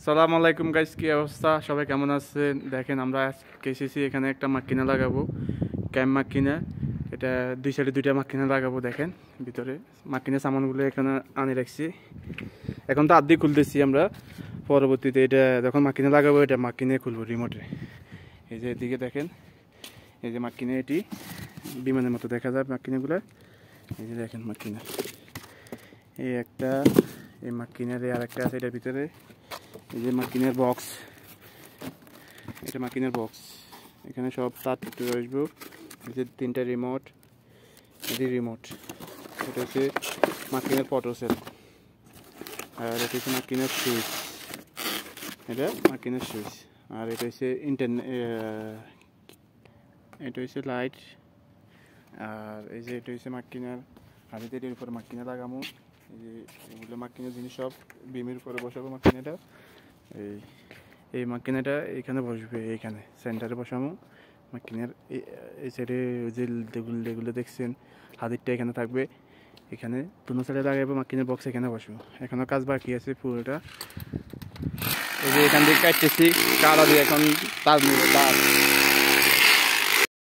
সালাম আলাইকুম গাইস, কি অবস্থা? সবাই কেমন আছেন? দেখেন আমরা এসেছি এখানে একটা মাকিনা লাগাবো, ক্যাম্প মাকিনা। এটা দুই সাইডে দুইটা মাকিনা লাগাবো। দেখেন ভিতরে মাকিনা সামানগুলো এখানে আনে রাখছি। এখন তো আর্ধেক খুলতেছি আমরা, পরবর্তীতে এটা যখন মাকিনা লাগাবো এটা মাকিনে খুলবো রিমোটে। এই যে এদিকে দেখেন, এই যে মাকিনা, এটি বিমানের মতো দেখা যায় মাকিনাগুলো। এই যে দেখেন মাকিনা, এই একটা, এই মাকিনার আর একটা আছে এটার ভিতরে। এই যে মাকিনের বক্স, এটা মাকিনের বক্স, এখানে সব তার আসবো। এই যে তিনটা রিমোট, এটি রিমোট, এটা হচ্ছে মাকিনের পটোসেল, আর এটা হচ্ছে মাকিনের সুইচ, এটা মাকিনের সুইচ, আর এটা হচ্ছে এটা হচ্ছে লাইট, আর এই যে এটা হচ্ছে মাকিনার হাড়িতে, এর উপরে মাকিনা লাগামো। এই যে এগুলো মাকিনের জিনিস সব বিমের উপরে বসাবো মাকিনাটা। এই মাকিনাটা এইখানে বসবে, এইখানে সেন্টারে বসাবো মাকিনার। এই সাইডে যে যেগুলো দেখছেন হাদিরটা এখানে থাকবে, এখানে দুনো সাইডে লাগাবো মাকিনের বক্স, এখানে বসবো। এখনও কাজ বাকি আছে পুরোটা। এই যে এখান থেকে কাটতেছি কাটা দিয়ে এখন তার